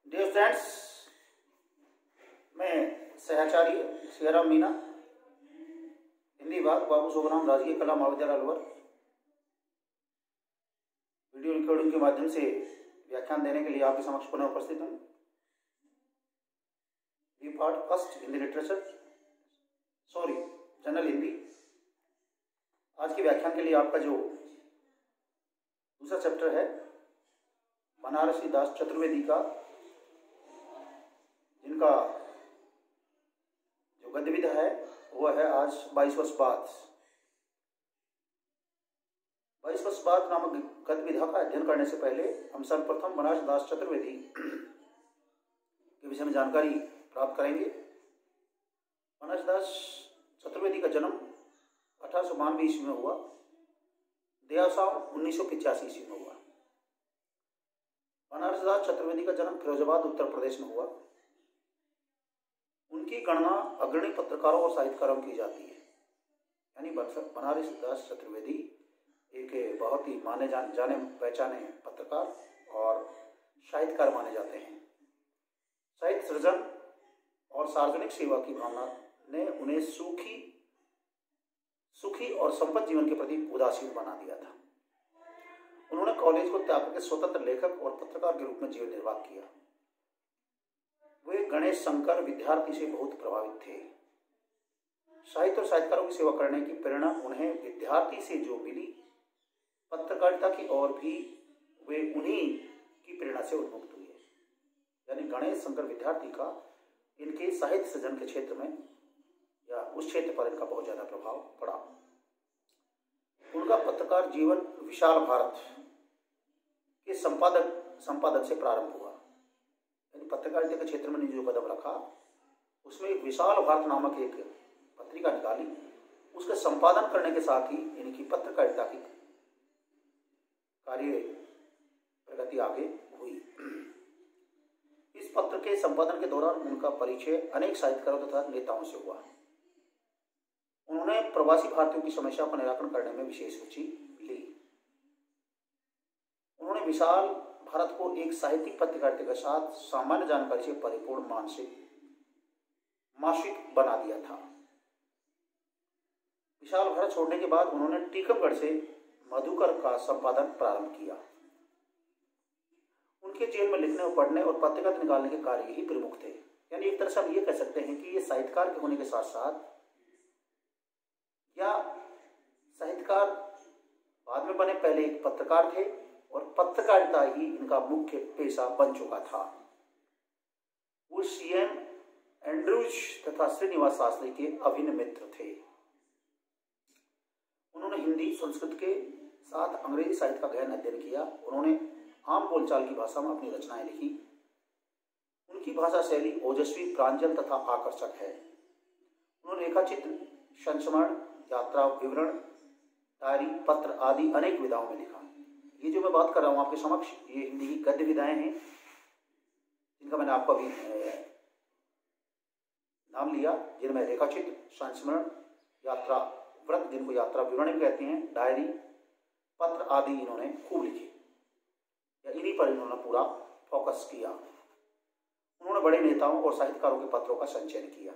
Dear friends, मैं सहचार्य सियाराम मीना, हिंदी विभाग, बाबू सोबराम राजकीय कला महाविद्यालय अलवर, वीडियो रिकॉर्डिंग के माध्यम से व्याख्यान देने के लिए आपके समक्ष पुनः उपस्थित हूँ। B part first Hindi literature, general Hindi. आज के व्याख्यान के लिए आपका जो दूसरा चैप्टर है बनारसी दास चतुर्वेदी का, जिनका जो गद्य विधा है वह है आज 22 वर्ष बाद। 22 वर्ष बाद नामक गद्य विधा का अध्ययन करने से पहले हम सर्वप्रथम बनारसी दास चतुर्वेदी के विषय में जानकारी प्राप्त करेंगे। बनारसी दास चतुर्वेदी का जन्म 1892 ईस्वी में हुआ, देहावसान 1985 ईस्वी में हुआ। बनारसी दास चतुर्वेदी का जन्म फिरोजाबाद उत्तर प्रदेश में हुआ। उनकी गणना अग्रणी पत्रकारों और साहित्यकारों की जाती है। यानी बनारसी दास चतुर्वेदी एक बहुत ही माने जाने पहचाने पत्रकार और साहित्यकार माने जाते हैं। साहित्य सृजन और सार्वजनिक सेवा की भावना ने उन्हें सुखी और संपन्न जीवन के प्रति उदासीन बना दिया था। उन्होंने कॉलेज को त्याग करके स्वतंत्र लेखक और पत्रकार के रूप में जीवन निर्वाह किया। वे गणेश शंकर विद्यार्थी से बहुत प्रभावित थे। साहित्य और साहित्यकारों की सेवा करने की प्रेरणा उन्हें विद्यार्थी से जो मिली, पत्रकारिता की ओर भी वे उन्हीं की प्रेरणा से उन्मुक्त हुए। यानी गणेश शंकर विद्यार्थी का इनके साहित्य सृजन के क्षेत्र में या उस क्षेत्र पर इनका बहुत ज्यादा प्रभाव पड़ा। उनका पत्रकार जीवन विशाल भारत के संपादक से प्रारंभ हुआ। यानी पत्रकारिता के क्षेत्र में जो कदम रखा, उसमें एक विशाल भारत नामक एक पत्रिका निकाली। उसके संपादन करने के साथ ही इनकी पत्रकारिता की कार्य प्रगति आगे हुई। इस पत्र के संपादन के दौरान उनका परिचय अनेक साहित्यकारों तथा नेताओं से हुआ। उन्होंने प्रवासी भारतीयों की समस्या का निराकरण करने में विशेष रुचि ली। उन्होंने विशाल भारत को एक साहित्यिक पत्रकारिता के साथ सामान्य जानकारी से परिपूर्ण मासिक बना दिया था। विशाल भारत छोड़ने के बाद उन्होंने टीकमगढ़ से मधुकर का संपादन प्रारंभ किया। उनके जेल में लिखने और पढ़ने और पत्रिका निकालने के कार्य ही प्रमुख थे। यानी एक तरह से हम ये कह सकते हैं कि ये साहित्यकार के होने के साथ साथ या साहित्यकार बाद में बने, पहले एक पत्रकार थे और पत्रकारिता ही इनका मुख्य पेशा बन चुका था। वो सीएम एंड्रूज तथा श्रीनिवास शास्त्री के अभिन्न मित्र थे। उन्होंने हिंदी संस्कृत के साथ अंग्रेजी साहित्य का गहन अध्ययन किया। उन्होंने आम बोलचाल की भाषा में अपनी रचनाएं लिखी। उनकी भाषा शैली ओजस्वी, प्रांजल तथा आकर्षक है। उन्होंने रेखाचित्र, संस्मरण, यात्रा विवरण, डायरी, पत्र आदि अनेक विधाओं में लिखा। ये जो मैं बात कर रहा हूँ आपके समक्ष, ये हिंदी की गद्य विधाएं हैं, जिनका मैंने आपको अभी नाम लिया, जिनमें रेखाचित्र, संस्मरण, यात्रा व्रत, जिनको यात्रा विवरण भी कहते हैं, डायरी, पत्र आदि इन्होंने खूब लिखे। या इन्हीं पर इन्होंने पूरा फोकस किया। उन्होंने बड़े नेताओं और साहित्यकारों के पत्रों का संचयन किया।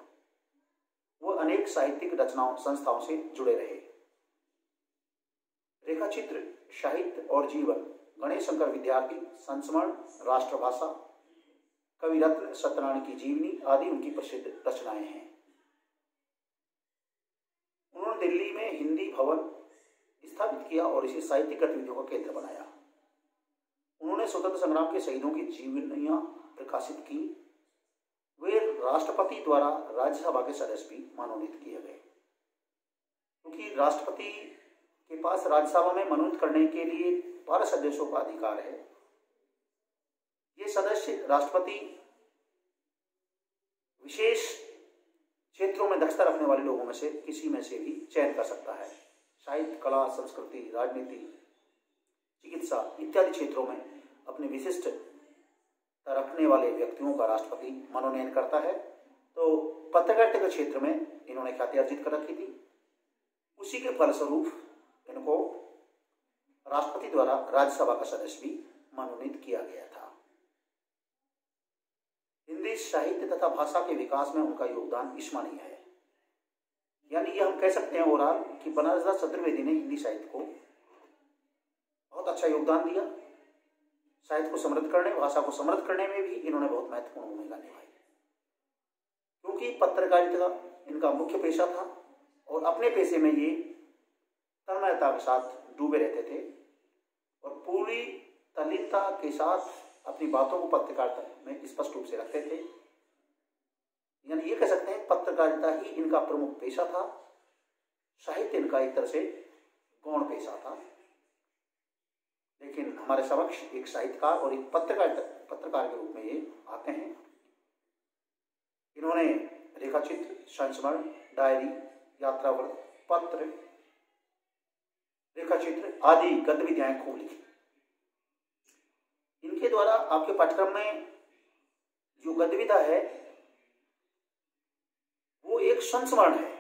वो अनेक साहित्यिक रचनाओं संस्थाओं से जुड़े रहे। रेखाचित्र, साहित्य और जीवन, गणेश शंकर विद्यार्थी, संस्मरण, राष्ट्रभाषा, कवि रत्न सत्यनारायण की जीवनी आदि उनकी प्रसिद्ध रचनाएं हैं। उन्होंने दिल्ली में हिंदी भवन स्थापित किया और इसे साहित्यिक गतिविधियों का केंद्र बनाया। उन्होंने स्वतंत्र संग्राम के शहीदों की जीवनियां प्रकाशित की। वे राष्ट्रपति द्वारा राज्यसभा के सदस्य भी मनोनीत किए गए, क्योंकि राष्ट्रपति के पास राज्यसभा में मनोनीत करने के लिए 12 सदस्यों का अधिकार है। ये सदस्य राष्ट्रपति विशेष क्षेत्रों में दक्षता रखने वाले लोगों में से किसी में से भी चयन कर सकता है। साहित्य, कला, संस्कृति, राजनीति, चिकित्सा इत्यादि क्षेत्रों में अपने विशिष्ट रखने वाले व्यक्तियों का राष्ट्रपति मनोनयन करता है। तो पत्रकारिता के क्षेत्र में इन्होंने ख्याति अर्जित कर रखी थी। उसी के फलस्वरूप इनको राष्ट्रपति द्वारा राज्यसभा का सदस्य भी मनोनीत किया गया था। इंग्लिश साहित्य तथा भाषा के विकास में उनका योगदान स्मरणीय है। यानी ये हम कह सकते हैं ओवरऑल कि बनारस दास चतुर्वेदी ने हिंदी साहित्य को बहुत अच्छा योगदान दिया। साहित्य को समृद्ध करने, भाषा को समृद्ध करने में भी इन्होंने बहुत महत्वपूर्ण भूमिका निभाई, क्योंकि पत्रकारिता इनका मुख्य पेशा था और अपने पेशे में ये तन्मयता के साथ डूबे रहते थे और पूरी तल्लीनता के साथ अपनी बातों को पत्रकारिता में स्पष्ट रूप से रखते थे। यानी ये कह सकते हैं पत्रकारिता ही इनका प्रमुख पेशा था, साहित्य इनका एक तरह से गौण पेशा था। लेकिन हमारे समक्ष एक साहित्यकार और एक पत्रकार के रूप में ये आते हैं। इन्होंने रेखाचित्र, संस्मरण, डायरी, यात्रावृत्त, पत्र, रेखाचित्र आदि गतिविधियां खूब लिखी। इनके द्वारा आपके पाठ्यक्रम में जो गतिविधि है वो एक संस्मरण है।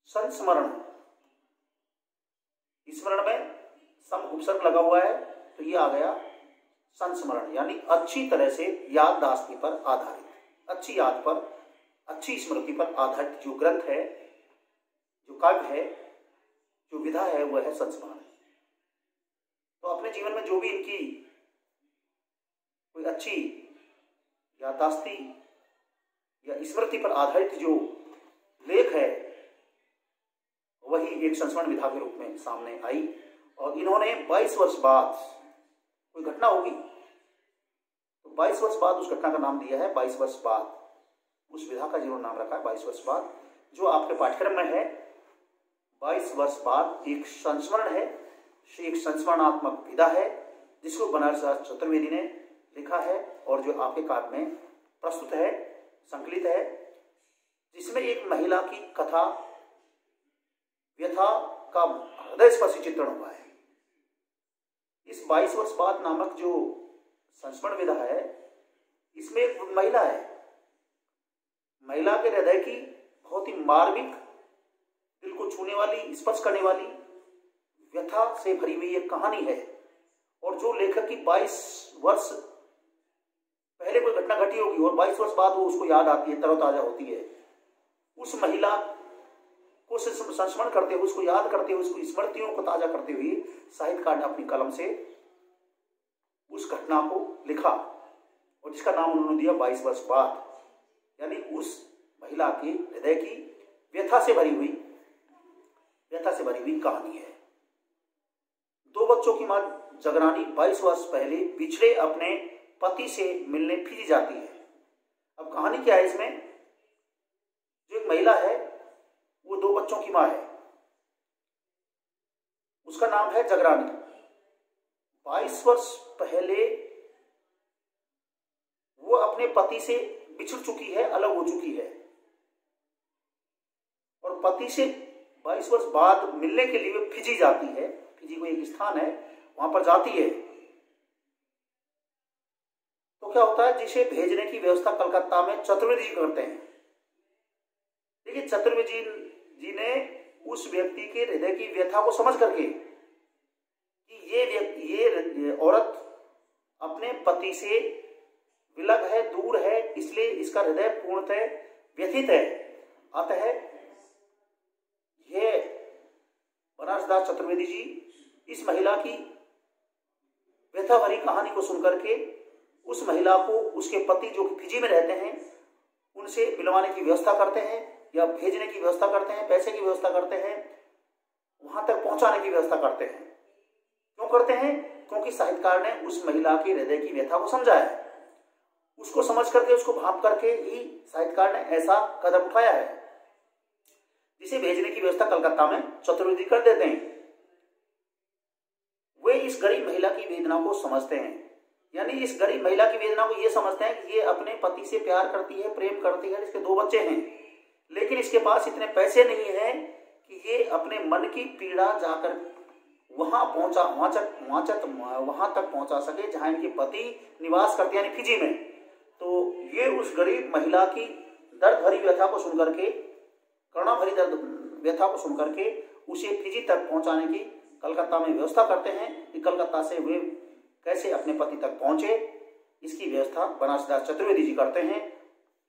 संस्मरण, स्मरण में सम उपसर्ग लगा हुआ है तो ये आ गया संस्मरण, यानी अच्छी तरह से याददाश्ती पर आधारित, अच्छी याद पर, अच्छी स्मृति पर आधारित जो ग्रंथ है, जो काव्य है, जो विधा है, वह है संस्मरण। तो अपने जीवन में जो भी इनकी कोई अच्छी याददाश्ती या स्मृति पर आधारित जो लेख है वही एक संस्मरण विधा के रूप में सामने आई। और इन्होंने 22 वर्ष बाद कोई घटना होगी तो 22 वर्ष बाद उस घटना का नाम दिया है 22 वर्ष बाद, उस विधा का जीवन नाम रखा है 22 वर्ष बाद। जो आपके पाठ्यक्रम में है 22 वर्ष बाद एक संस्मरण है, एक संस्मरणात्मक विधा है जिसको बनारस दास चतुर्वेदी ने लिखा है और जो आपके काव्य में प्रस्तुत है, संकलित है, जिसमें एक महिला की कथा, व्यथा का हृदय स्पर्शी चित्रण हुआ है। इस 22 वर्ष बाद नामक जो संस्मरण विधा है इसमें एक महिला है, महिला के हृदय की बहुत ही मार्मिक, दिल को छूने वाली, स्पर्श करने वाली व्यथा से भरी हुई एक कहानी है। और जो लेखक की 22 वर्ष पहले कोई घटना घटी होगी और 22 वर्ष बाद वो उसको याद आती है, तरोताजा होती है, उस महिला को संस्मरण करते हुए, उसको याद करते हुए, उसको स्मृतियों को ताजा करते हुए साहित्यकार ने अपनी कलम से उस घटना को लिखा और जिसका नाम उन्होंने दिया 22 वर्ष बाद। यानी उस महिला के हृदय की व्यथा से भरी हुई कहानी है। 2 बच्चों की मां जगरानी 22 वर्ष पहले बिछड़े अपने पति से मिलने फिजी जाती है। अब कहानी क्या है इसमें? जो एक महिला है वो 2 बच्चों की मां है, उसका नाम है जगरानी। 22 वर्ष पहले वो अपने पति से बिछड़ चुकी है, अलग हो चुकी है और पति से 22 वर्ष बाद मिलने के लिए वो फिजी जाती है। फिजी को एक स्थान है, वहां पर जाती है। तो क्या होता है, जिसे भेजने की व्यवस्था कलकत्ता में चतुर्वेदी जी करते हैं। देखिए चतुर्वेदी जी ने उस व्यक्ति के हृदय की व्यथा को समझ करके कि ये औरत अपने पति से विलग है, दूर है, इसलिए इसका हृदय पूर्णतः व्यथित है, अतः ये बनारस दास चतुर्वेदी जी इस महिला की व्यथा भरी कहानी को सुनकर के उस महिला को उसके पति जो फिजी में रहते हैं उनसे मिलवाने की व्यवस्था करते हैं या भेजने की व्यवस्था करते हैं, पैसे की व्यवस्था करते हैं, वहां तक पहुंचाने की व्यवस्था करते हैं। क्यों करते हैं? क्योंकि साहित्यकार ने उस महिला के हृदय की व्यथा को समझा है, उसको समझ करके, उसको भाप करके ही साहित्यकार ने ऐसा कदम उठाया है जिसे भेजने की व्यवस्था कलकत्ता में चतुर्वेदी कर देते हैं। वे इस गरीब महिला की वेदना को समझते हैं, यानी इस गरीब महिला की वेदना को ये समझते हैं कि ये अपने पति से प्यार करती है, प्रेम करती है, इसके 2 बच्चे हैं, लेकिन इसके पास इतने पैसे नहीं हैं कि ये अपने मन की पीड़ा जाकर वहां तक पहुंचा सके जहां इनके पति निवास करते हैं, यानी फिजी में। तो ये उस गरीब महिला की दर्द भरी व्यथा को सुनकर के, करुणा भरी दर्द व्यथा को सुनकर के उसे फिजी तक पहुंचाने की कलकत्ता में व्यवस्था करते हैं कि कलकत्ता से वे कैसे अपने पति तक पहुंचे इसकी व्यवस्था बनारसदास चतुर्वेदी जी करते हैं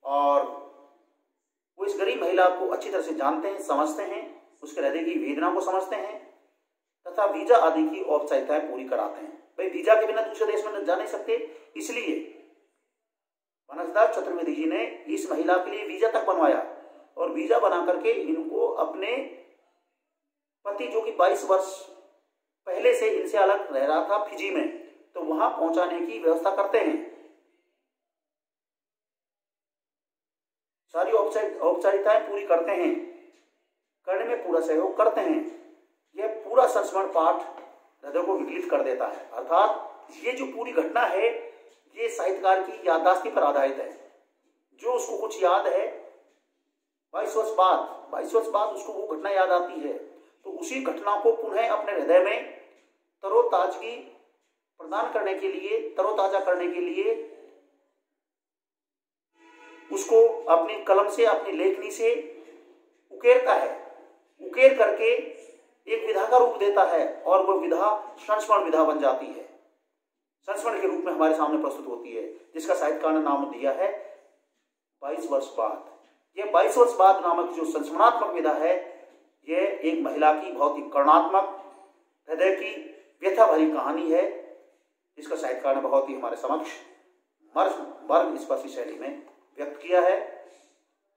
और वो इस गरीब महिला को अच्छी तरह से जानते हैं, समझते हैं, उसके हृदय की वेदना को समझते हैं तथा वीजा आदि की औपचारिकताएं पूरी कराते हैं। भाई वीजा के बिना दूसरे देश में जा नहीं सकते, इसलिए बनारसदास चतुर्वेदी जी ने इस महिला के लिए वीजा तक बनवाया और वीजा बना करके इनको अपने पति जो कि 22 वर्ष पहले से इनसे अलग रह रहा था फिजी में, तो वहां पहुंचाने की व्यवस्था करते हैं। सारी औपचारिकताएं पूरी करते हैं, करने में पूरा सहयोग करते हैं। यह पूरा संस्मरण पाठ हृदय को विकलित कर देता है। अर्थात ये जो पूरी घटना है ये साहित्यकार की याददाश्त पर आधारित है। जो उसको कुछ याद है 22 वर्ष बाद उसको वो घटना याद आती है, तो उसी घटना को पुनः अपने हृदय में तरोताजगी प्रदान करने के लिए, तरोताजा करने के लिए उसको अपनी कलम से, अपनी लेखनी से उकेरता है, उकेर करके एक विधा का रूप देता है और वह विधा संस्मरण विधा बन जाती है, संस्मरण के रूप में हमारे सामने प्रस्तुत होती है, जिसका साहित्यकार ने नाम दिया है 22 वर्ष बाद। यह 22 वर्ष बाद नामक जो संस्मरणात्मक विधा है, यह एक महिला की बहुत ही करुणात्मक, हृदय की व्यथा भरी कहानी है, जिसका साहित्यकार ने बहुत ही हमारे समक्ष वर्ग स्पर्शी शैली में व्यक्त किया है।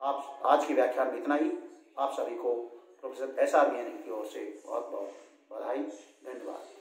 आप आज के व्याख्यान में इतना ही। आप सभी को प्रोफेसर SR मीना की ओर से बहुत बहुत बधाई, धन्यवाद।